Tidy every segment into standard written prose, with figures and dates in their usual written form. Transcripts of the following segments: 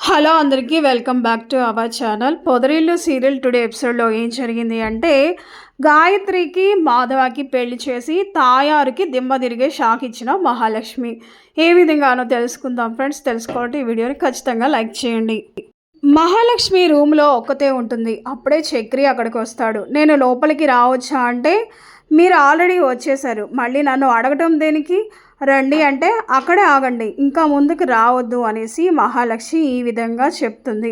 Hello అందరికీ welcome back to our channel. Podarillu serial today ఎపిసోడ్లో ఏం జరిగింది అంటే, గాయత్రికి మాధవకి పెళ్లి చేసి తాయారుకి దిమ్మ తిరిగే షాక్ ఇచ్చిన మహాలక్ష్మి. ఏ విధంగానో తెలుసుకుందాం ఫ్రెండ్స్. తెలుసుకోవాలంటే ఈ వీడియోని ఖచ్చితంగా లైక్ చేయండి. మహాలక్ష్మి రూమ్లో ఒక్కతే ఉంటుంది. అప్పుడే చక్రి అక్కడికి వస్తాడు. నేను లోపలికి రావచ్చా అంటే, మీరు ఆల్రెడీ వచ్చేసారు, మళ్ళీ నన్ను అడగటం దేనికి, రండి అంటే అక్కడే ఆగండి, ఇంకా ముందుకు రావద్దు అనేసి మహాలక్ష్మి ఈ విధంగా చెప్తుంది.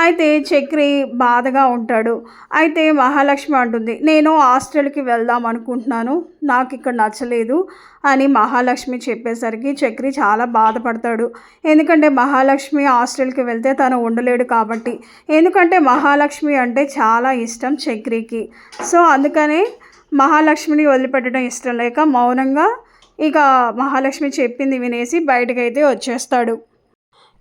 అయితే చక్రి బాధగా ఉంటాడు. అయితే మహాలక్ష్మి అంటుంది, నేను హాస్టల్కి వెళ్దాం అనుకుంటున్నాను, నాకు ఇక్కడ నచ్చలేదు అని మహాలక్ష్మి చెప్పేసరికి చక్రి చాలా బాధపడతాడు. ఎందుకంటే మహాలక్ష్మి హాస్టల్కి వెళ్తే తను ఉండలేడు కాబట్టి. ఎందుకంటే మహాలక్ష్మి అంటే చాలా ఇష్టం చక్రికి. సో అందుకనే మహాలక్ష్మిని వదిలిపెట్టడం ఇష్టం లేక మౌనంగా ఇక మహాలక్ష్మి చెప్పింది వినేసి బయటకైతే వచ్చేస్తాడు.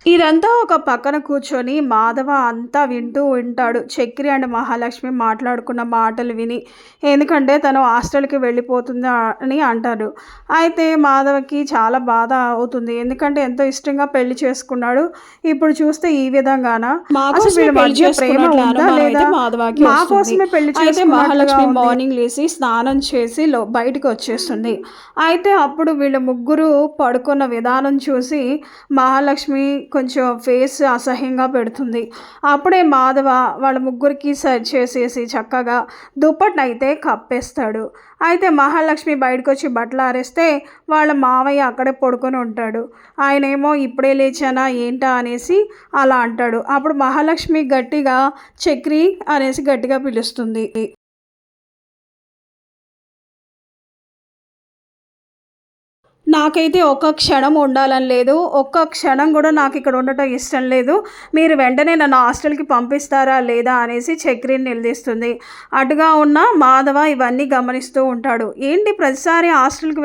ఇదంతా ఒక పక్కన కూర్చొని మాధవ అంతా వింటూ ఉంటాడు. చక్రి అండ్ మహాలక్ష్మి మాట్లాడుకున్న మాటలు విని. ఎందుకంటే తను హాస్టల్కి వెళ్ళిపోతుందా అని అంటారు. అయితే మాధవకి చాలా బాధ అవుతుంది. ఎందుకంటే ఎంతో ఇష్టంగా పెళ్లి చేసుకున్నాడు. ఇప్పుడు చూస్తే ఈ విధంగానా ప్రేమ ఉందా లేదా, మా కోసమే పెళ్లి చేస్తే మహాలక్ష్మి మార్నింగ్ లేచి స్నానం చేసి బయటకు వచ్చేస్తుంది. అయితే అప్పుడు వీళ్ళు ముగ్గురు పడుకున్న విధానం చూసి మహాలక్ష్మి కొంచెం ఫేస్ అసహ్యంగా పెడుతుంది. అప్పుడే మాధవ వాళ్ళ ముగ్గురికి సర్చ్ చేసేసి చక్కగా దుప్పట్నైతే కప్పేస్తాడు. అయితే మహాలక్ష్మి బయటకు వచ్చి బట్టలు ఆరేస్తే వాళ్ళ మావయ్య అక్కడే పడుకొని ఉంటాడు. ఆయనేమో ఇప్పుడే లేచానా ఏంటా అనేసి అలా అంటాడు. అప్పుడు మహాలక్ష్మి గట్టిగా చక్రి అనేసి గట్టిగా పిలుస్తుంది. నాకైతే ఒక్క క్షణం ఉండాలని లేదు, ఒక్క క్షణం కూడా నాకు ఇక్కడ ఉండటం ఇష్టం లేదు, మీరు వెంటనే నన్ను హాస్టల్కి పంపిస్తారా లేదా అనేసి చక్రిని నిలదీస్తుంది. అటుగా ఉన్న మాధవ ఇవన్నీ గమనిస్తూ ఉంటాడు. ఏంటి ప్రతిసారి హాస్టల్కి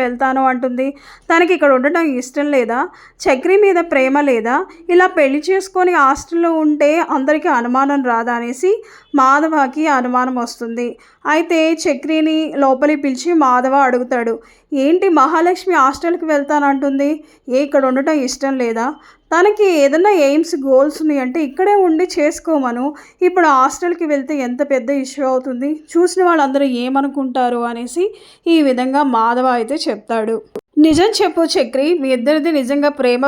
వెళ్తాను అంటుంది, తనకి ఇక్కడ ఉండటం ఇష్టం లేదా, చక్రి మీద ప్రేమ లేదా, ఇలా పెళ్లి చేసుకొని హాస్టల్లో ఉంటే అందరికీ అనుమానం రాదా అనేసి మాధవకి అనుమానం వస్తుంది. అయితే చక్రిని లోపలి పిలిచి మాధవ అడుగుతాడు, ఏంటి మహాలక్ష్మి హాస్టల్కి వెళ్తానంటుంది, ఇక్కడ ఉండటం ఇష్టం లేదా, తనకి ఏదైనా ఎయిమ్స్ గోల్స్ ఉన్నాయి అంటే ఇక్కడే ఉండి చేసుకోమను, ఇప్పుడు హాస్టల్కి వెళ్తే ఎంత పెద్ద ఇష్యూ అవుతుంది, చూసిన వాళ్ళందరూ ఏమనుకుంటారు అనేసి ఈ విధంగా మాధవ అయితే చెప్తాడు. నిజం చెప్పు చక్రి, మీ ఇద్దరిది నిజంగా ప్రేమ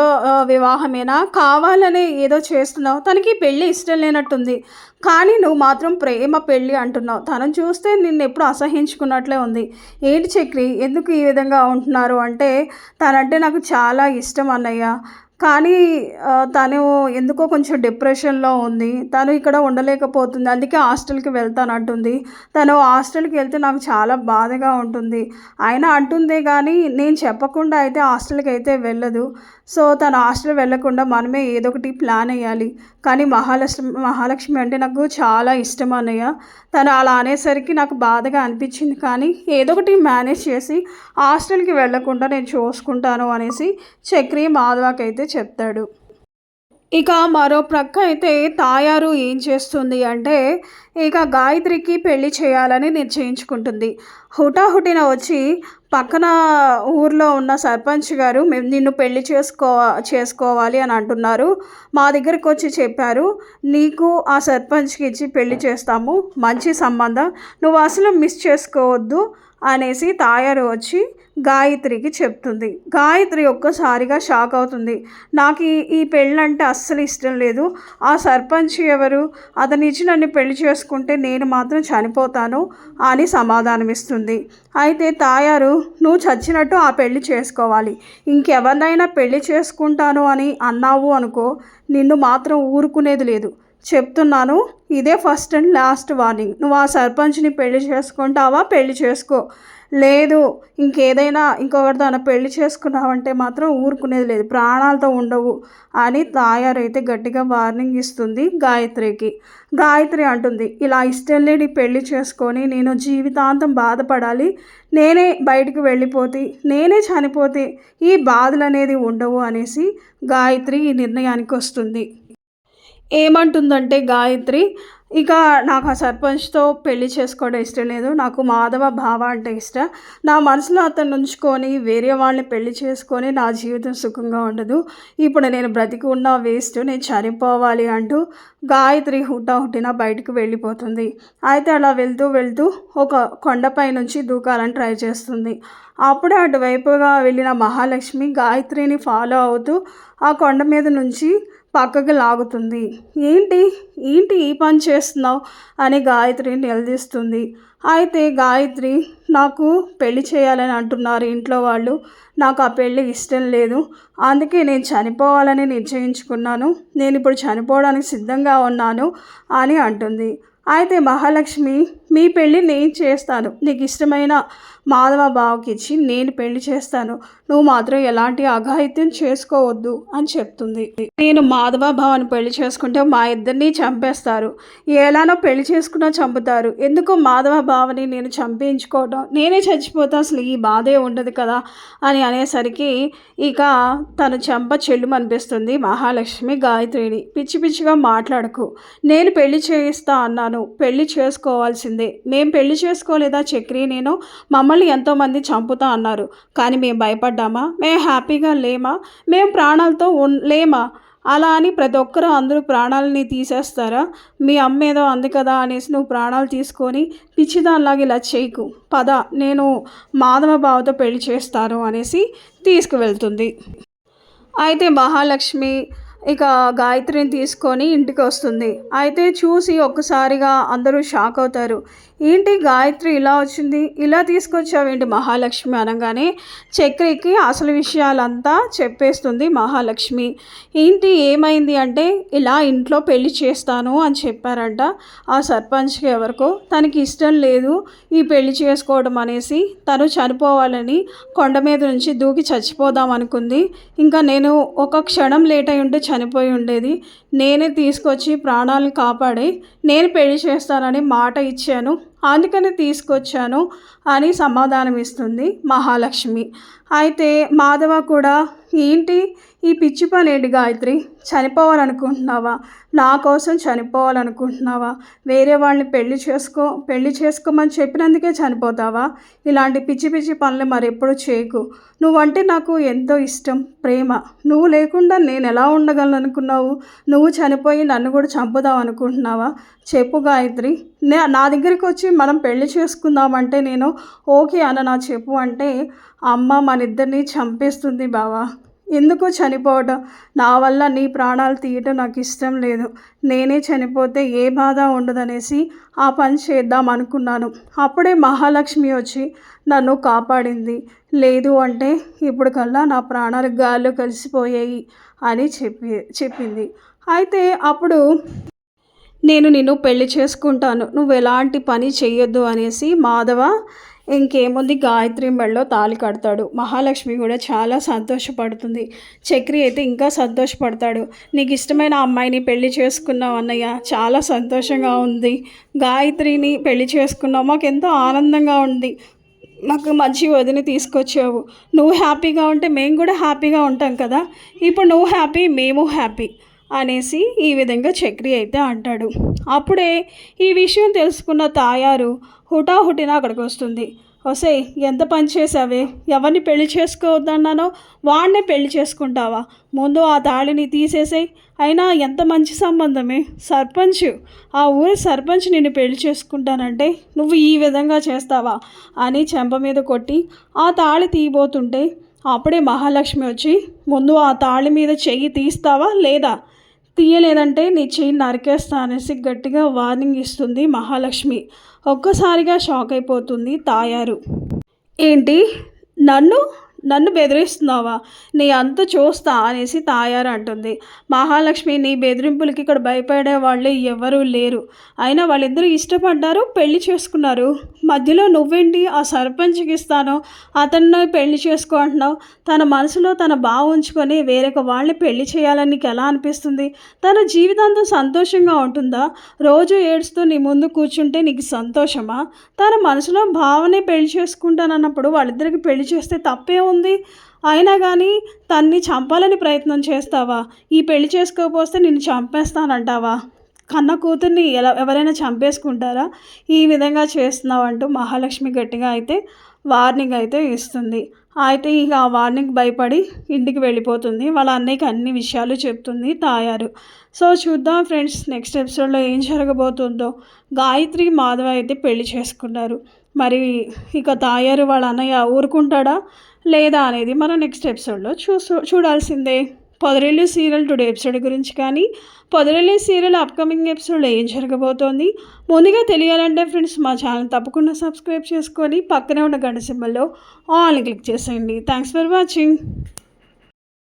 వివాహమేనా, కావాలనే ఏదో చేస్తున్నావు, తనకి పెళ్ళి ఇష్టం లేనట్టుంది, కానీ నువ్వు మాత్రం ప్రేమ పెళ్ళి అంటున్నావు, తనను చూస్తే నిన్ను ఎప్పుడు అసహించుకున్నట్లే ఉంది, ఏంటి చక్రి ఎందుకు ఈ విధంగా ఉంటున్నారు అంటే, తనంటే నాకు చాలా ఇష్టం అన్నయ్య, కానీ తను ఎందుకో కొంచెం డిప్రెషన్లో ఉంది, తను ఇక్కడ ఉండలేకపోతుంది, అందుకే హాస్టల్కి వెళ్తానంటుంది, తను హాస్టల్కి వెళ్తే నాకు చాలా బాధగా ఉంటుంది, ఆయన అంటుందే కానీ నేను చెప్పకుండా అయితే హాస్టల్కి అయితే వెళ్ళదు, సో తను హాస్టల్ వెళ్ళకుండా మనమే ఏదో ఒకటి ప్లాన్ వేయాలి, కానీ మహాలక్ష్మి అంటే నాకు చాలా ఇష్టం అన్నయ్య, తను అలా అనేసరికి నాకు బాధగా అనిపించింది, కానీ ఏదో ఒకటి మేనేజ్ చేసి హాస్టల్కి వెళ్ళకుండా నేను చూసుకుంటాను అనేసి చక్రి మాధవకి అయితే చెప్తాడు. ఇక మరో ప్రక్క అయితే తాయారు ఏం చేస్తుంది అంటే, ఇక గాయత్రికి పెళ్లి చేయాలని నిశ్చయించుకుంటుంది. హుటాహుటిన వచ్చి పక్కన ఊర్లో ఉన్న సర్పంచ్ గారు మేము నిన్ను పెళ్లి చేసుకోవాలి అని అంటున్నారు, మా దగ్గరకు వచ్చి చెప్పారు, నీకు ఆ సర్పంచ్కి ఇచ్చి పెళ్లి చేస్తాము, మంచి సంబంధం, నువ్వు అసలు మిస్ చేసుకోవద్దు అనేసి తాయారు వచ్చి గాయత్రికి చెప్తుంది. గాయత్రి ఒక్కసారిగా షాక్ అవుతుంది. నాకు ఈ పెళ్ళంటే అస్సలు ఇష్టం లేదు, ఆ సర్పంచ్ ఎవరు, అతని ఇచ్చి నన్ను పెళ్లి చేసుకుంటే నేను మాత్రం చనిపోతాను అని సమాధానమిస్తుంది. అయితే తాయారు, నువ్వు చచ్చినట్టు ఆ పెళ్లి చేసుకోవాలి, ఇంకెవరినైనా పెళ్లి చేసుకుంటాను అని అన్నావు అనుకో, నిన్ను మాత్రం ఊరుకునేది లేదు, చెప్తున్నాను, ఇదే ఫస్ట్ అండ్ లాస్ట్ వార్నింగ్, నువ్వు ఆ సర్పంచ్ని పెళ్లి చేసుకుంటావా, పెళ్లి చేసుకో, లేదు ఇంకేదైనా ఇంకొకరితో పెళ్లి చేసుకున్నావంటే మాత్రం ఊరుకునేది లేదు, ప్రాణాలతో ఉండవు అని తాయారైతే గట్టిగా వార్నింగ్ ఇస్తుంది గాయత్రికి. గాయత్రి అంటుంది, ఇలా ఇష్టం లేని పెళ్లి చేసుకొని నేను జీవితాంతం బాధపడాలి, నేనే బయటికి వెళ్ళిపోతే, నేనే చనిపోతే ఈ బాధలు అనేది ఉండవు అనేసి గాయత్రి ఈ నిర్ణయానికి వస్తుంది. ఏమంటుందంటే గాయత్రి, ఇక నాకు ఆ సర్పంచ్‌తో పెళ్లి చేసుకోవడం ఇష్టం లేదు. నాకు మాధవ బావ అంటే ఇష్టం. నా మనసులో అతన్ని ఉంచుకొని వేరే వాళ్ళని పెళ్లి చేసుకొని నా జీవితం సుఖంగా ఉండదు. ఇప్పుడు నేను బ్రతికి ఉన్నా వేస్ట్. నేను చనిపోవాలి అంటూ గాయత్రి హుటాహుటిన బయటకు వెళ్ళిపోతుంది. అయితే అలా వెళ్తూ వెళ్తూ ఒక కొండపై నుంచి దూకాలని ట్రై చేస్తుంది. అప్పుడే అటువైపుగా వెళ్ళిన మహాలక్ష్మి గాయత్రిని ఫాలో అవుతూ ఆ కొండ మీద నుంచి పక్కకి లాగుతుంది. ఏంటి ఏంటి ఈ పని చేస్తున్నావు అని గాయత్రిని నిలదీస్తుంది. అయితే గాయత్రి, నాకు పెళ్లి చేయాలని అంటున్నారు ఇంట్లో వాళ్ళు, నాకు ఆ పెళ్ళి ఇష్టం లేదు, అందుకే నేను చనిపోవాలని నిశ్చయించుకున్నాను, నేను ఇప్పుడు చనిపోవడానికి సిద్ధంగా ఉన్నాను అని అంటుంది. అయితే మహాలక్ష్మి, మీ పెళ్ళి నేను చేస్తాను, నీకు ఇష్టమైన మాధవ బావకి ఇచ్చి నేను పెళ్లి చేస్తాను, నువ్వు మాత్రం ఎలాంటి అఘాయిత్యం చేసుకోవద్దు అని చెప్తుంది. నేను మాధవ బావని పెళ్లి చేసుకుంటే మా ఇద్దరిని చంపేస్తారు, ఎలానో పెళ్లి చేసుకున్నా చంపుతారు, ఎందుకు మాధవ బావని నేను చంపించుకోవడం, నేనే చచ్చిపోతా, అసలు ఈ బాధే ఉండదు కదా అని అనేసరికి ఇక తను చెంప చెల్లుమనిపిస్తుంది మహాలక్ష్మి గాయత్రిని. పిచ్చి పిచ్చిగా మాట్లాడకు, నేను పెళ్లి చేయిస్తా అన్నాను, పెళ్లి చేసుకోవాల్సిందే, మేము పెళ్లి చేసుకోలేదా చక్రి, నేను మమ్మల్ని ఎంతోమంది చంపుతా అన్నారు, కానీ మేము భయపడ్డామా, మేము హ్యాపీగా లేమా, మేము ప్రాణాలతో లేమా, అలా అని ప్రతి ఒక్కరూ అందరూ ప్రాణాలని తీసేస్తారా, మీ అమ్మ ఏదో అంది కదా అనేసి నువ్వు ప్రాణాలు తీసుకొని పిచ్చిదానిలాగా ఇలా చేయకు, పద నేను మాధవ బావతో పెళ్లి చేస్తాను అనేసి తీసుకువెళ్తుంది. అయితే మహాలక్ష్మి ఇక గాయత్రిని తీసుకొని ఇంటికి వస్తుంది. అయితే చూసి ఒక్కసారిగా అందరూ షాక్ అవుతారు. ఏంటి గాయత్రి ఇలా వచ్చింది, ఇలా తీసుకొచ్చావేంటి మహాలక్ష్మి అనగానే చక్రికి అసలు విషయాలంతా చెప్పేస్తుంది మహాలక్ష్మి. ఏంటి ఏమైంది అంటే, ఇలా ఇంట్లో పెళ్లి చేస్తాను అని చెప్పారంట ఆ సర్పంచ్కి, ఎవరికో తనకి ఇష్టం లేదు ఈ పెళ్లి చేసుకోవడం అనేసి, తను చనిపోవాలని కొండ మీద నుంచి దూకి చచ్చిపోదాం అనుకుంది, ఇంకా నేను ఒక క్షణం లేట్ అయి ఉంటే చనిపోయి ఉండేది, నేనే తీసుకొచ్చి ప్రాణాలను కాపాడి నేను పెళ్లి చేస్తానని మాట ఇచ్చాను, అందుకని తీసుకొచ్చాను అని సమాధానం ఇస్తుంది మహాలక్ష్మి. అయితే మాధవ కూడా, ఏంటి ఈ పిచ్చి పని ఏంటి గాయత్రి, చనిపోవాలనుకుంటున్నావా, నా కోసం చనిపోవాలనుకుంటున్నావా, వేరే వాళ్ళని పెళ్లి చేసుకోమని చెప్పినందుకే చనిపోతావా, ఇలాంటి పిచ్చి పిచ్చి పనులు మరెప్పుడు చేయకు, నువ్వంటే నాకు ఎంతో ఇష్టం, ప్రేమ, నువ్వు లేకుండా నేను ఎలా ఉండగలను అనుకున్నావు, నువ్వు చనిపోయి నన్ను కూడా చంపుదాం అనుకుంటున్నావా, చెప్పు గాయత్రి, నా దగ్గరికి వచ్చి మనం పెళ్లి చేసుకుందామంటే నేను ఓకే నా చెప్పు అంటే, అమ్మ మన ఇద్దరిని చంపేస్తుంది బావా, ఎందుకు చనిపోవడం, నా వల్ల నీ ప్రాణాలు తీయటం నాకు ఇష్టం లేదు, నేనే చనిపోతే ఏ బాధ ఉండదనేసి ఆ పని చేద్దాం అనుకున్నాను, అప్పుడే మహాలక్ష్మి వచ్చి నన్ను కాపాడింది, లేదు అంటే ఇప్పుడు కల్లా నా ప్రాణాలు గాల్లో కలిసిపోయాయి అని చెప్పింది. అయితే అప్పుడు నేను నిన్ను పెళ్లి చేసుకుంటాను, నువ్వు ఎలాంటి పని చెయ్యొద్దు అనేసి మాధవ ఇంకేముంది గాయత్రి మెడలో తాళి కడతాడు. మహాలక్ష్మి కూడా చాలా సంతోషపడుతుంది. చక్రి అయితే ఇంకా సంతోషపడతాడు. నీకు ఇష్టమైన అమ్మాయిని పెళ్లి చేసుకున్నావు అన్నయ్య, చాలా సంతోషంగా ఉంది, గాయత్రిని పెళ్లి చేసుకున్నావు, మాకు ఎంతో ఆనందంగా ఉంది, మాకు మంచి వదిని తీసుకొచ్చావు, నువ్వు హ్యాపీగా ఉంటే మేము కూడా హ్యాపీగా ఉంటాం కదా, ఇప్పుడు నువ్వు హ్యాపీ మేము హ్యాపీ అనేసి ఈ విధంగా చక్రి అయితే అంటాడు. అప్పుడే ఈ విషయం తెలుసుకున్న తాయారు హుటాహుటిన అక్కడికి వస్తుంది. ఒసే, ఎంత పని చేసావే, ఎవరిని పెళ్లి చేసుకోవద్దన్నానో వాడినే పెళ్లి చేసుకుంటావా, ముందు ఆ తాళిని తీసేసాయి, అయినా ఎంత మంచి సంబంధమే, సర్పంచ్, ఆ ఊరి సర్పంచ్ నిన్ను పెళ్లి చేసుకుంటానంటే నువ్వు ఈ విధంగా చేస్తావా అని చెంప మీద కొట్టి ఆ తాళి తీయబోతుంటే అప్పుడే మహాలక్ష్మి వచ్చి, ముందు ఆ తాళి మీద చెయ్యి తీస్తావా లేదా, తీయలేదంటే నీ చెయ్యి నరికేస్తా అనేసి గట్టిగా వార్నింగ్ ఇస్తుంది మహాలక్ష్మి. ఒక్కసారిగా షాక్ అయిపోతుంది తాయారు. ఏంటి, నన్ను నన్ను బెదిరిస్తున్నావా, నీ అంత చూస్తా అనేసి తాయారు అంటుంది. మహాలక్ష్మి, నీ బెదిరింపులకి ఇక్కడ భయపడే వాళ్ళే ఎవరూ లేరు, అయినా వాళ్ళిద్దరూ ఇష్టపడ్డారు, పెళ్లి చేసుకున్నారు, మధ్యలో నువ్వేంటి ఆ సర్పంచ్కి ఇస్తాను అతన్ని పెళ్లి చేసుకో అంటున్నావు, తన మనసులో తన బావ ఉంచుకొని వేరొక వాళ్ళని పెళ్లి చేయాలని నీకు ఎలా అనిపిస్తుంది, తన జీవితాంతం సంతోషంగా ఉంటుందా, రోజు ఏడుస్తూ నీ ముందు కూర్చుంటే నీకు సంతోషమా, తన మనసులో భావనే పెళ్లి చేసుకుంటానన్నప్పుడు వాళ్ళిద్దరికి పెళ్లి చేస్తే తప్పే ఉంది, అయినా కానీ తన్ని చంపాలని ప్రయత్నం చేస్తావా, ఈ పెళ్లి చేసుకోకపోతే నిన్ను చంపేస్తానంటావా, కన్న కూతుర్ని ఎవరైనా చంపేసుకుంటారా? ఈ విధంగా చేస్తున్నావు అంటూ మహాలక్ష్మి గట్టిగా అయితే వార్నింగ్ అయితే ఇస్తుంది. అయితే ఇక ఆ వార్నింగ్ భయపడి ఇంటికి వెళ్ళిపోతుంది. వాళ్ళ అన్నయ్యకి అన్ని విషయాలు చెప్తుంది తాయారు. సో చూద్దాం ఫ్రెండ్స్, నెక్స్ట్ ఎపిసోడ్లో ఏం జరగబోతుందో. గాయత్రి మాధవ అయితే పెళ్లి చేసుకున్నారు. మరి ఇక తాయారు వాళ్ళ అన్నయ్య ఊరుకుంటాడా లేదా అనేది మనం నెక్స్ట్ ఎపిసోడ్లో చూడాల్సిందే. పొదరిల్లు సీరియల్ టుడే ఎపిసోడ్ గురించి కానీ, పొదరిల్లు సీరియల్ అప్కమింగ్ ఎపిసోడ్లో ఏం జరగబోతోంది ముందుగా తెలియాలంటే ఫ్రెండ్స్ మా ఛానల్ తప్పకుండా సబ్స్క్రైబ్ చేసుకొని పక్కనే ఉన్న గంట సింబల్లో ఆల్ని క్లిక్ చేసేయండి. Thanks for watching.